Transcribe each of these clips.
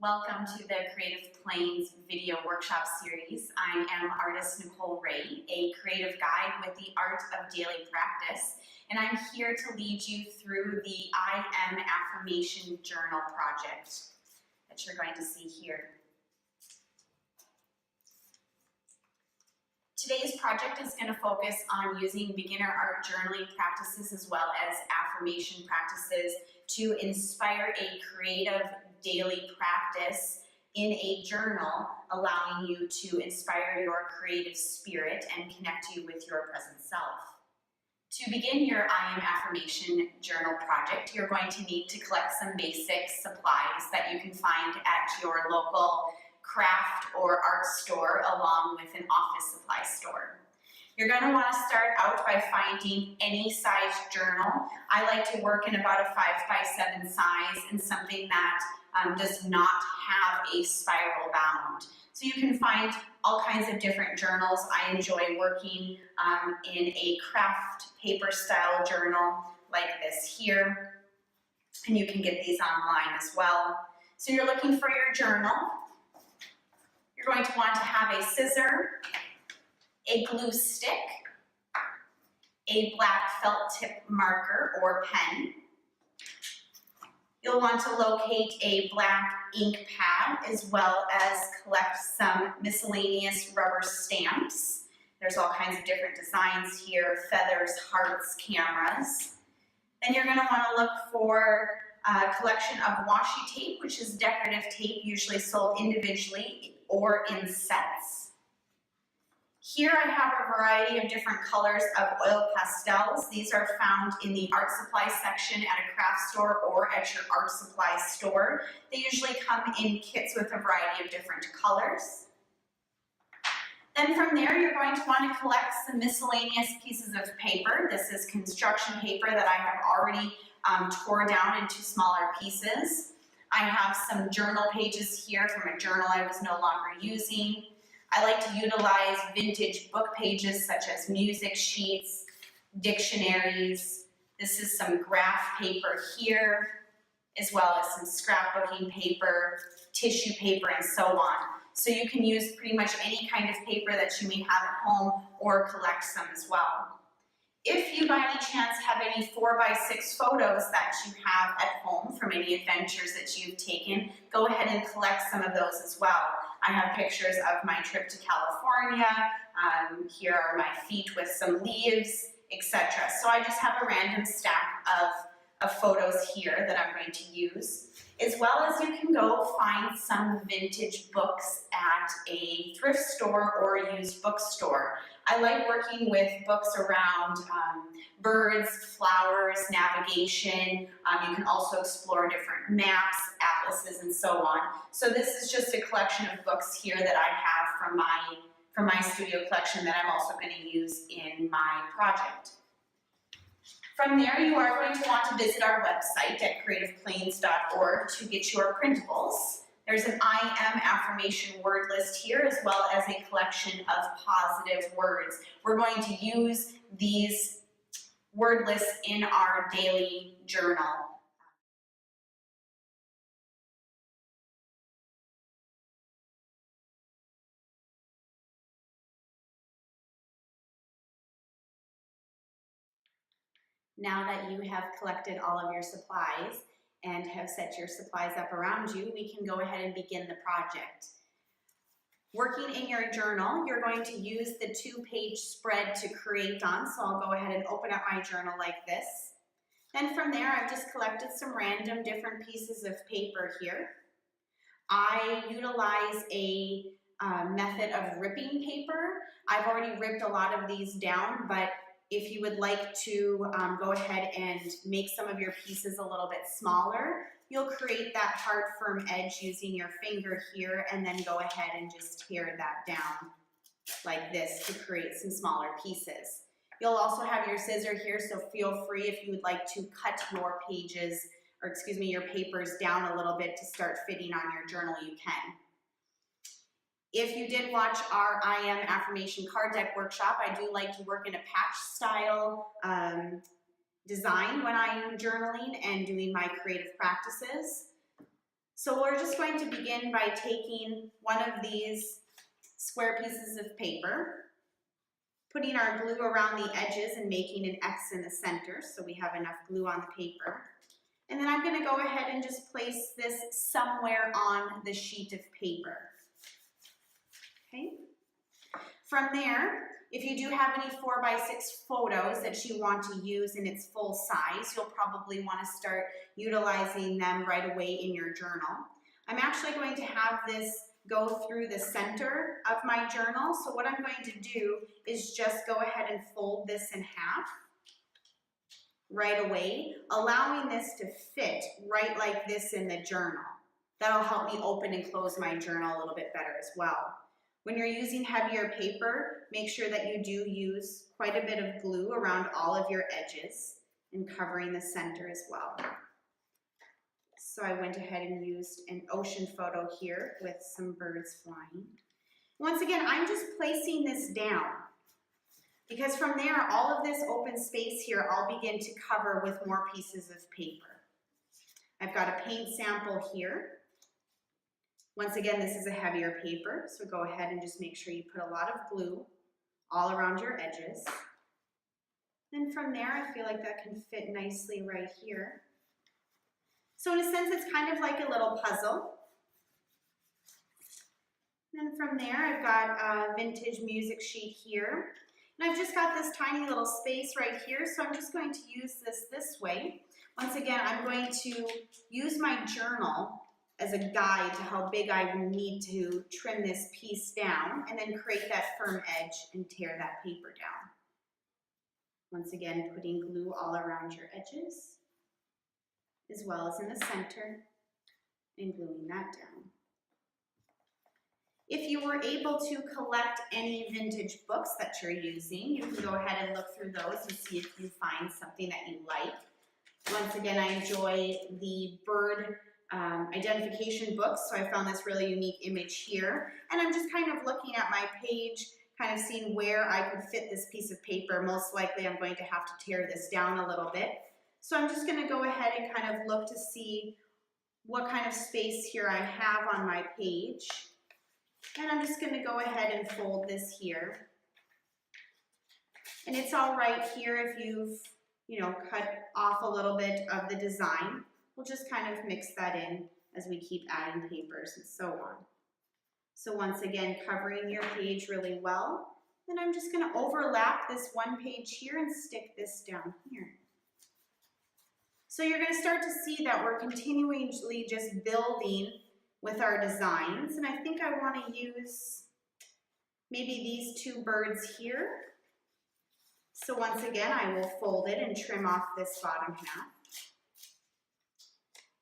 Welcome to the Creative Plains video workshop series. I am Artist Nichole Rae, a creative guide with the art of daily practice, and I'm here to lead you through the I AM Affirmation Journal project that you're going to see here. Today's project is going to focus on using beginner art journaling practices as well as affirmation practices to inspire a creative daily practice in a journal, allowing you to inspire your creative spirit and connect you with your present self. To begin your I Am Affirmation Journal project, you're going to need to collect some basic supplies that you can find at your local craft or art store along with an office supply store. You're going to want to start out by finding any size journal. I like to work in about a 5x7 size and something that does not have a spiral bound. So you can find all kinds of different journals. I enjoy working in a craft paper style journal like this here, and you can get these online as well. So you're looking for your journal. You're going to want to have a scissor, a glue stick, a black felt tip marker or pen. You'll want to locate a black ink pad as well as collect some miscellaneous rubber stamps. There's all kinds of different designs here, feathers, hearts, cameras. Then you're going to want to look for a collection of washi tape, which is decorative tape usually sold individually or in sets. Here I have a variety of different colors of oil pastels. These are found in the art supply section at a craft store or at your art supply store. They usually come in kits with a variety of different colors. Then from there, you're going to want to collect some miscellaneous pieces of paper. This is construction paper that I have already tore down into smaller pieces. I have some journal pages here from a journal I was no longer using. I like to utilize vintage book pages such as music sheets, dictionaries. This is some graph paper here, as well as some scrapbooking paper, tissue paper, and so on. So you can use pretty much any kind of paper that you may have at home or collect some as well. If you by any chance have any 4x6 photos that you have at home from any adventures that you've taken, go ahead and collect some of those as well. I have pictures of my trip to California. Here are my feet with some leaves, etc. So I just have a random stack of photos here that I'm going to use, as well as you can go find some vintage books at a thrift store or used bookstore. I like working with books around birds, flowers, navigation. You can also explore different maps, atlases, and so on. So this is just a collection of books here that I have from my studio collection that I'm also going to use in my project. From there, you are going to want to visit our website at creativeplains.org to get your printables. There's an I Am Affirmation word list here, as well as a collection of positive words. We're going to use these word lists in our daily journal. Now that you have collected all of your supplies and have set your supplies up around you, we can go ahead and begin the project. Working in your journal, you're going to use the 2-page spread to create on, so I'll go ahead and open up my journal like this. Then from there, I've just collected some random different pieces of paper here. I utilize a method of ripping paper. I've already ripped a lot of these down, but if you would like to go ahead and make some of your pieces a little bit smaller, you'll create that hard, firm edge using your finger here, and then go ahead and just tear that down like this to create some smaller pieces. You'll also have your scissor here, so feel free if you would like to cut your pages, or excuse me, your papers down a little bit to start fitting on your journal, you can. If you did watch our I Am Affirmation card deck workshop, I do like to work in a patch style design when I'm journaling and doing my creative practices. So we're just going to begin by taking one of these square pieces of paper, putting our glue around the edges and making an X in the center so we have enough glue on the paper. And then I'm going to go ahead and just place this somewhere on the sheet of paper. Okay. From there, if you do have any 4x6 photos that you want to use in its full size, you'll probably want to start utilizing them right away in your journal. I'm actually going to have this go through the center of my journal. So what I'm going to do is just go ahead and fold this in half right away, allowing this to fit right like this in the journal. That'll help me open and close my journal a little bit better as well. When you're using heavier paper, make sure that you do use quite a bit of glue around all of your edges and covering the center as well. So I went ahead and used an ocean photo here with some birds flying. Once again, I'm just placing this down because from there, all of this open space here, I'll begin to cover with more pieces of paper. I've got a paint sample here. Once again, this is a heavier paper, so go ahead and just make sure you put a lot of glue all around your edges. And from there, I feel like that can fit nicely right here. So in a sense, it's kind of like a little puzzle. And then from there, I've got a vintage music sheet here. And I've just got this tiny little space right here, so I'm just going to use this way. Once again, I'm going to use my journal as a guide to how big I need to trim this piece down and then create that firm edge and tear that paper down. Once again, putting glue all around your edges, as well as in the center, and gluing that down. If you were able to collect any vintage books that you're using, you can go ahead and look through those and see if you find something that you like. Once again, I enjoy the bird identification books, so I found this really unique image here. And I'm just kind of looking at my page, kind of seeing where I could fit this piece of paper. Most likely I'm going to have to tear this down a little bit. So I'm just going to go ahead and kind of look to see what kind of space here I have on my page. And I'm just going to go ahead and fold this here. And it's all right here if you've, cut off a little bit of the design. We'll just kind of mix that in as we keep adding papers and so on. So once again, covering your page really well. Then I'm just going to overlap this one page here and stick this down here. So you're going to start to see that we're continually just building with our designs. And I think I want to use maybe these two birds here. So once again, I will fold it and trim off this bottom half.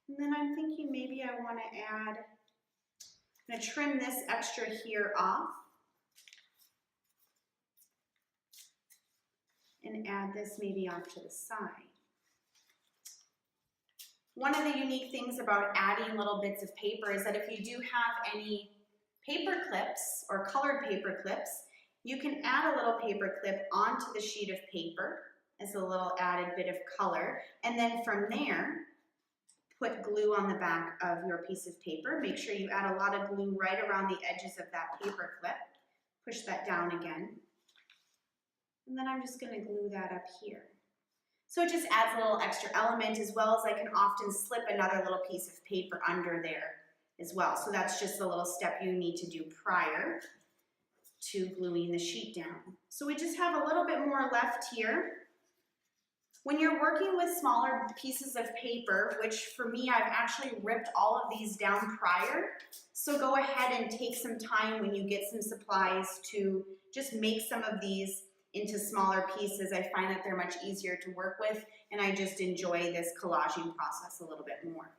And then I'm thinking maybe I want to add, I'm going to trim this extra here off and add this maybe off to the side. One of the unique things about adding little bits of paper is that if you do have any paper clips or colored paper clips, you can add a little paper clip onto the sheet of paper as a little added bit of color. And then from there, put glue on the back of your piece of paper. Make sure you add a lot of glue right around the edges of that paper clip. Push that down again. And then I'm just going to glue that up here. So it just adds a little extra element, as well as I can often slip another little piece of paper under there as well. So that's just a little step you need to do prior to gluing the sheet down. So we just have a little bit more left here. When you're working with smaller pieces of paper, which for me, I've actually ripped all of these down prior, so go ahead and take some time when you get some supplies to just make some of these into smaller pieces. I find that they're much easier to work with, and I just enjoy this collaging process a little bit more.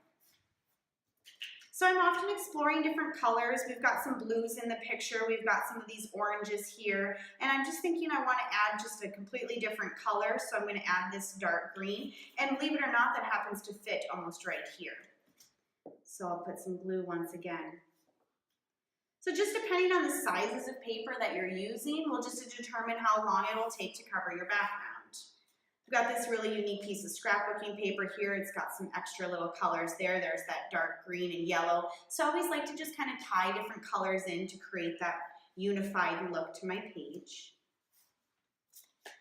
So I'm often exploring different colors. We've got some blues in the picture. We've got some of these oranges here. And I'm just thinking I want to add just a completely different color. So I'm going to add this dark green. And believe it or not, that happens to fit almost right here. So I'll put some glue once again. So just depending on the sizes of paper that you're using will just determine how long it will take to cover your background. I've got this really unique piece of scrapbooking paper here. It's got some extra little colors there. There's that dark green and yellow. So I always like to just kind of tie different colors in to create that unified look to my page.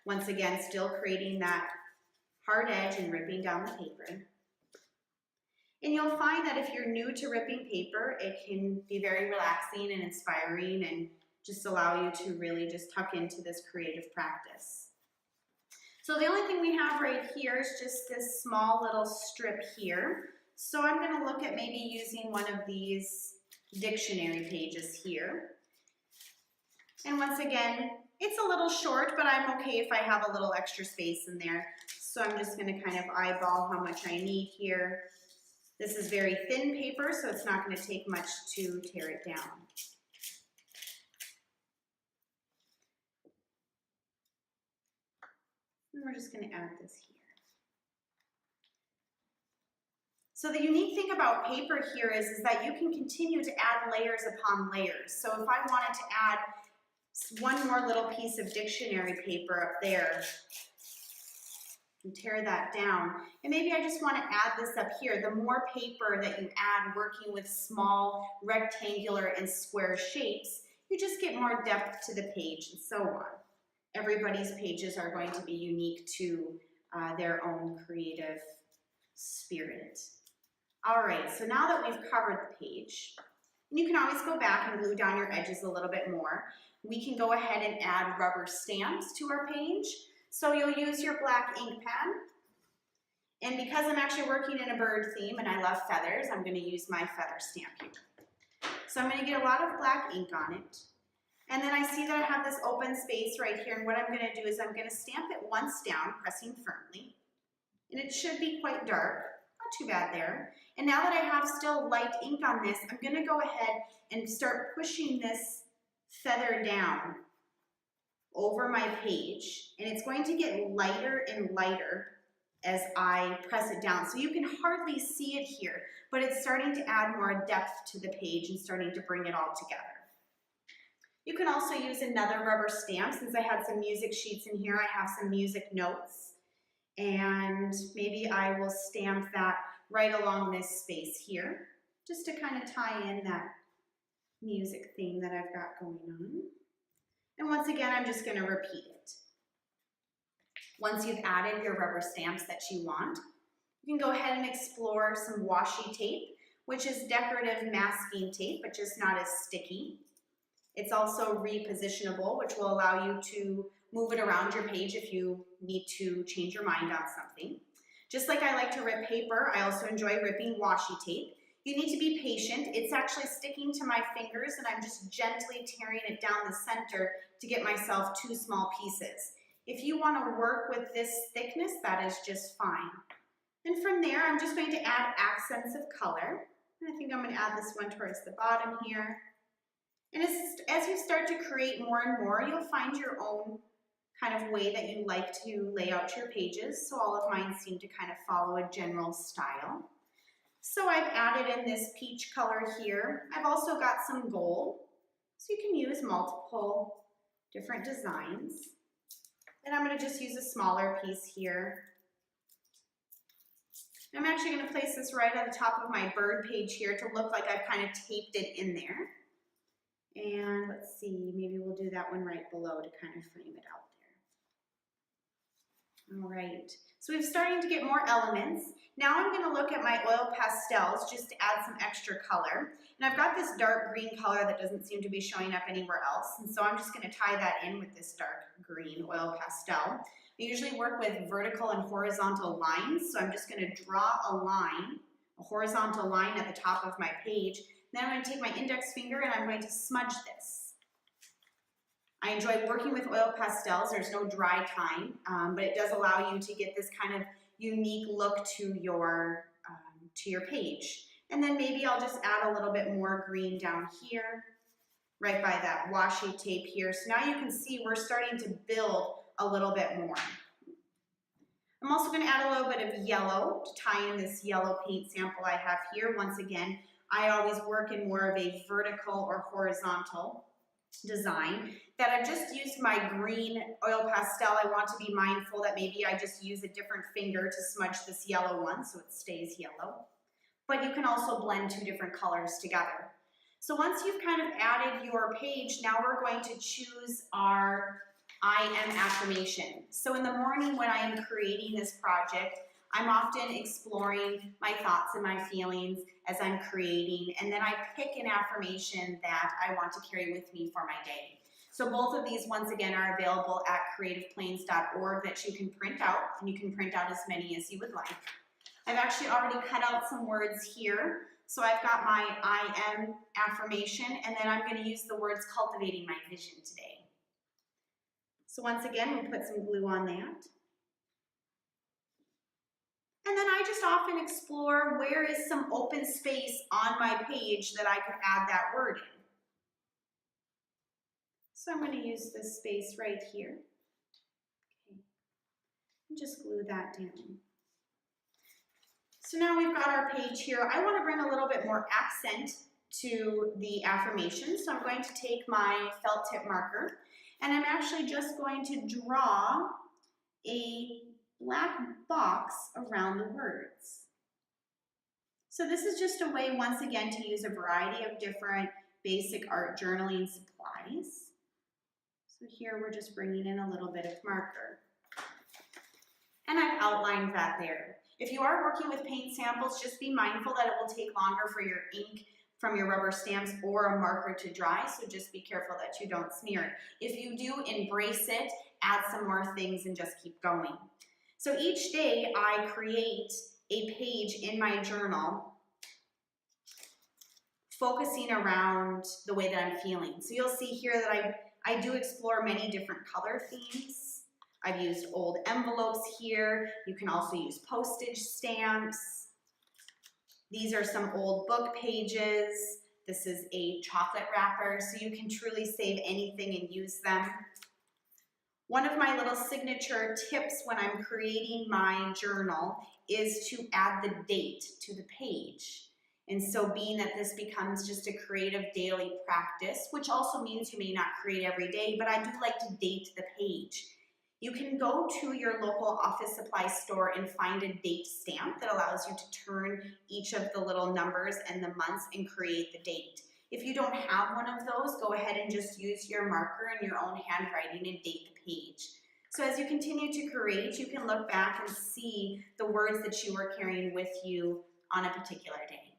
Once again, still creating that hard edge and ripping down the paper. And you'll find that if you're new to ripping paper, it can be very relaxing and inspiring and just allow you to really just tuck into this creative practice. So the only thing we have right here is just this small little strip here. So I'm going to look at maybe using one of these dictionary pages here. And once again, it's a little short, but I'm okay if I have a little extra space in there. So I'm just going to kind of eyeball how much I need here. This is very thin paper, so it's not going to take much to tear it down. And we're just going to add this here. So the unique thing about paper here is that you can continue to add layers upon layers. So if I wanted to add one more little piece of dictionary paper up there and tear that down, and maybe I just want to add this up here, the more paper that you add working with small rectangular and square shapes, you just get more depth to the page and so on. Everybody's pages are going to be unique to their own creative spirit. All right, so now that we've covered the page, and you can always go back and glue down your edges a little bit more, we can go ahead and add rubber stamps to our page. So you'll use your black ink pen, and because I'm actually working in a bird theme and I love feathers, I'm going to use my feather stamp here. So I'm going to get a lot of black ink on it. And then I see that I have this open space right here, and what I'm going to do is I'm going to stamp it once down, pressing firmly. And it should be quite dark, not too bad there. And now that I have still light ink on this, I'm going to go ahead and start pushing this feather down over my page. And it's going to get lighter and lighter as I press it down. So you can hardly see it here, but it's starting to add more depth to the page and starting to bring it all together. You can also use another rubber stamp. Since I had some music sheets in here, I have some music notes. And maybe I will stamp that right along this space here, just to kind of tie in that music theme that I've got going on. And once again, I'm just going to repeat it. Once you've added your rubber stamps that you want, you can go ahead and explore some washi tape, which is decorative masking tape, but just not as sticky. It's also repositionable, which will allow you to move it around your page if you need to change your mind on something. Just like I like to rip paper, I also enjoy ripping washi tape. You need to be patient. It's actually sticking to my fingers, and I'm just gently tearing it down the center to get myself 2 small pieces. If you want to work with this thickness, that is just fine. And from there, I'm just going to add accents of color. And I think I'm going to add this one towards the bottom here. And as you start to create more and more, you'll find your own kind of way that you like to lay out your pages. So all of mine seem to kind of follow a general style. So I've added in this peach color here. I've also got some gold. So you can use multiple different designs. And I'm going to just use a smaller piece here. I'm actually going to place this right on the top of my bird page here to look like I've kind of taped it in there. And let's see, maybe we'll do that one right below to kind of frame it out there. All right, so we're starting to get more elements. Now I'm going to look at my oil pastels just to add some extra color. And I've got this dark green color that doesn't seem to be showing up anywhere else. And so I'm just going to tie that in with this dark green oil pastel. I usually work with vertical and horizontal lines. So I'm just going to draw a line, a horizontal line at the top of my page. Then I'm going to take my index finger and I'm going to smudge this. I enjoy working with oil pastels. There's no dry time, but it does allow you to get this kind of unique look to your page. And then maybe I'll just add a little bit more green down here, right by that washi tape here. So now you can see we're starting to build a little bit more. I'm also going to add a little bit of yellow to tie in this yellow paint sample I have here. Once again, I always work in more of a vertical or horizontal design that I've just used my green oil pastel. I want to be mindful that maybe I just use a different finger to smudge this yellow one so it stays yellow. But you can also blend two different colors together. So once you've kind of added your page, now we're going to choose our I am affirmation. So in the morning when I am creating this project, I'm often exploring my thoughts and my feelings as I'm creating, and then I pick an affirmation that I want to carry with me for my day. So both of these, once again, are available at creativeplanes.org that you can print out, and you can print out as many as you would like. I've actually already cut out some words here. So I've got my I am affirmation, and then I'm going to use the words cultivating my vision today. So once again, we'll put some glue on that. And then I just often explore where is some open space on my page that I could add that word in. So I'm going to use this space right here. Okay. And just glue that down. So now we've got our page here. I want to bring a little bit more accent to the affirmation. So I'm going to take my felt tip marker, and I'm actually just going to draw a black box around the words. So this is just a way, once again, to use a variety of different basic art journaling supplies. So here we're just bringing in a little bit of marker. And I've outlined that there. If you are working with paint samples, just be mindful that it will take longer for your ink from your rubber stamps or a marker to dry, so just be careful that you don't smear it. If you do, embrace it, add some more things, and just keep going. So each day I create a page in my journal focusing around the way that I'm feeling. So you'll see here that I do explore many different color themes. I've used old envelopes here. You can also use postage stamps. These are some old book pages. This is a chocolate wrapper, so you can truly save anything and use them. One of my little signature tips when I'm creating my journal is to add the date to the page. And so being that this becomes just a creative daily practice, which also means you may not create every day, but I do like to date the page. You can go to your local office supply store and find a date stamp that allows you to turn each of the little numbers and the months and create the date. If you don't have one of those, go ahead and just use your marker and your own handwriting and date the page. So as you continue to create, you can look back and see the words that you were carrying with you on a particular day.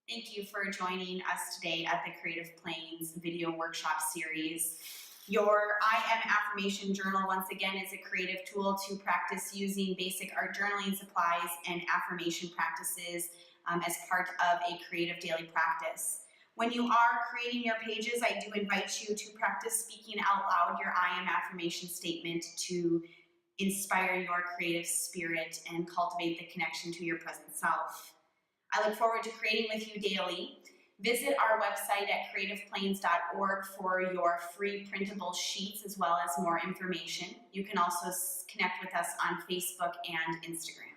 Thank you for joining us today at the Creative Planes video workshop series. Your I Am Affirmation Journal, once again, is a creative tool to practice using basic art journaling supplies and affirmation practices as part of a creative daily practice. When you are creating your pages, I do invite you to practice speaking out loud your I Am Affirmation statement to inspire your creative spirit and cultivate the connection to your present self. I look forward to creating with you daily. Visit our website at creativeplanes.org for your free printable sheets as well as more information. You can also connect with us on Facebook and Instagram.